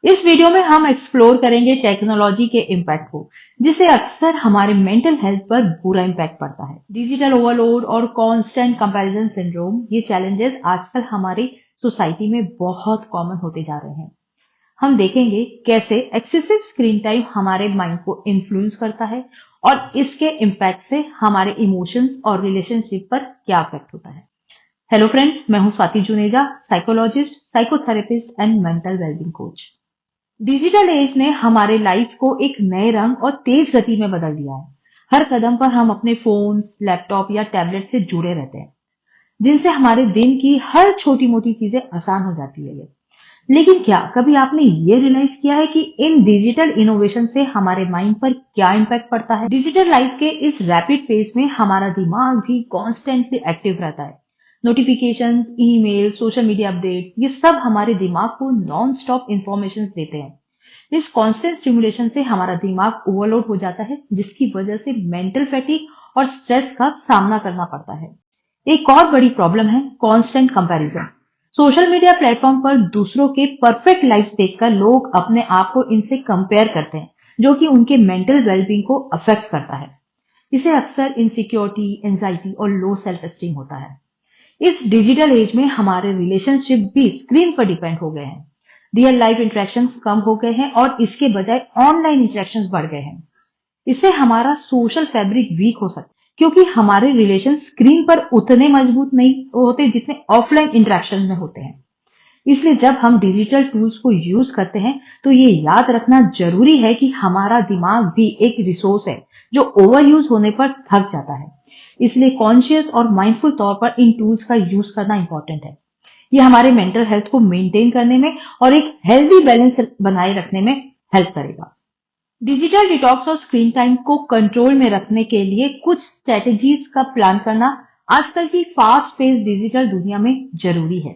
इस वीडियो में हम एक्सप्लोर करेंगे टेक्नोलॉजी के इम्पैक्ट को, जिससे अक्सर हमारे मेंटल हेल्थ पर बुरा इम्पैक्ट पड़ता है। डिजिटल ओवरलोड और कांस्टेंट कंपैरिजन सिंड्रोम, ये चैलेंजेस आजकल हमारी सोसाइटी में बहुत कॉमन होते जा रहे हैं। हम देखेंगे कैसे एक्सेसिव स्क्रीन टाइम हमारे माइंड को इन्फ्लुएंस करता है और इसके इम्पैक्ट से हमारे इमोशंस और रिलेशनशिप पर क्या इफेक्ट होता है। हेलो फ्रेंड्स, मैं हूं Swati Juneja, psychologist, psychotherapist and mental wellbeing coach. Digital age ने हमारे लाइफ को एक नए रंग और तेज गति में बदल दिया है। हर कदम पर हम अपने फोन्स, लैपटॉप या टैबलेट से जुड़े रहते हैं, जिनसे हमारे दिन की हर छोटी मोटी चीजें आसान हो जाती है। लेकिन क्या कभी आपने ये रियलाइज किया है कि इन डिजिटल इनोवेशन से हमारे माइंड पर क्या इम्पैक्ट पड़ता है? डिजिटल लाइफ के इस रैपिड पेस में हमारा दिमाग भी कॉन्स्टेंटली एक्टिव रहता है। Notifications, email, social media updates, ये सब हमारे दिमाग को नॉन स्टॉप इंफॉर्मेशन देते हैं। इस कांस्टेंट स्टिमुलेशन से हमारा दिमाग ओवरलोड हो जाता है, जिसकी वजह से मेंटल फैटिग और स्ट्रेस का सामना करना पड़ता है। एक और बड़ी प्रॉब्लम है constant comparison. Social media platform पर दूसरों के परफेक्ट लाइफ देखकर लोग अपने आप को इनसे कंपेयर करते हैं, जो कि उनके मेंटल वेलबींग को अफेक्ट करता है। इसे अक्सर इनसिक्योरिटी, एंजाइटी और लो सेल्फ एस्टीम होता है। इस डिजिटल एज में हमारे रिलेशनशिप भी स्क्रीन पर डिपेंड हो गए हैं। रियल लाइफ इंटरेक्शंस कम हो गए हैं और इसके बजाय ऑनलाइन इंटरेक्शंस बढ़ गए हैं। इससे हमारा सोशल फैब्रिक वीक हो सकता है, क्योंकि हमारे रिलेशन स्क्रीन पर उतने मजबूत नहीं होते जितने ऑफलाइन इंटरेक्शन में होते हैं। इसलिए जब हम डिजिटल टूल्स को यूज करते हैं तो ये याद रखना जरूरी है कि हमारा दिमाग भी एक रिसोर्स है जो ओवर यूज होने पर थक जाता है। इसलिए कॉन्शियस और माइंडफुल तौर पर इन टूल्स का यूज करना इंपॉर्टेंट है। ये हमारे मेंटल हेल्थ को मेंटेन करने में और एक हेल्दी बैलेंस बनाए रखने में हेल्प करेगा। डिजिटल डिटॉक्स और स्क्रीन टाइम को कंट्रोल में रखने के लिए कुछ स्ट्रेटेजीज का प्लान करना आजकल की फास्ट पेस डिजिटल दुनिया में जरूरी है।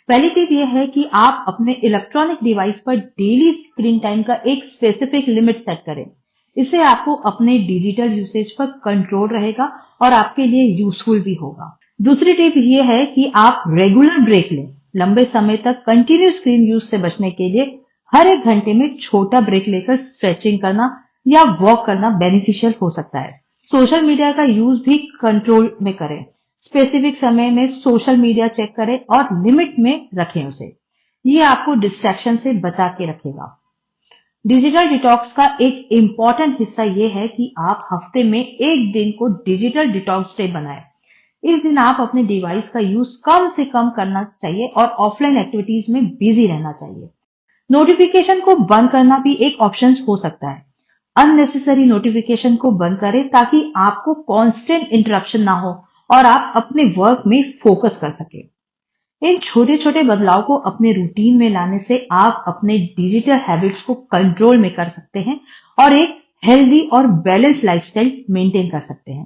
पहली टिप यह है कि आप अपने इलेक्ट्रॉनिक डिवाइस पर डेली स्क्रीन टाइम का एक स्पेसिफिक लिमिट सेट करें। इससे आपको अपने डिजिटल यूसेज पर कंट्रोल रहेगा और आपके लिए यूजफुल भी होगा। दूसरी टिप यह है कि आप रेगुलर ब्रेक लें। लंबे समय तक कंटिन्यू स्क्रीन यूज से बचने के लिए हर एक घंटे में छोटा ब्रेक लेकर स्ट्रेचिंग करना या वॉक करना बेनिफिशियल हो सकता है। सोशल मीडिया का यूज भी कंट्रोल में करें। स्पेसिफिक समय में सोशल मीडिया चेक करें और लिमिट में रखें उसे। ये आपको डिस्ट्रैक्शन से बचा के रखेगा। डिजिटल डिटॉक्स का एक इम्पॉर्टेंट हिस्सा यह है कि आप हफ्ते में एक दिन को डिजिटल डिटॉक्स डे बनाएं। इस दिन आप अपने डिवाइस का यूज कम से कम करना चाहिए और ऑफलाइन एक्टिविटीज में बिजी रहना चाहिए। नोटिफिकेशन को बंद करना भी एक ऑप्शन हो सकता है। अननेसेसरी नोटिफिकेशन को बंद करें ताकि आपको कांस्टेंट इंटरप्शन ना हो और आप अपने वर्क में फोकस कर सके। इन छोटे छोटे बदलाव को अपने रूटीन में लाने से आप अपने डिजिटल हैबिट्स को कंट्रोल में कर सकते हैं और एक हेल्दी और बैलेंस लाइफस्टाइल मेंटेन कर सकते हैं।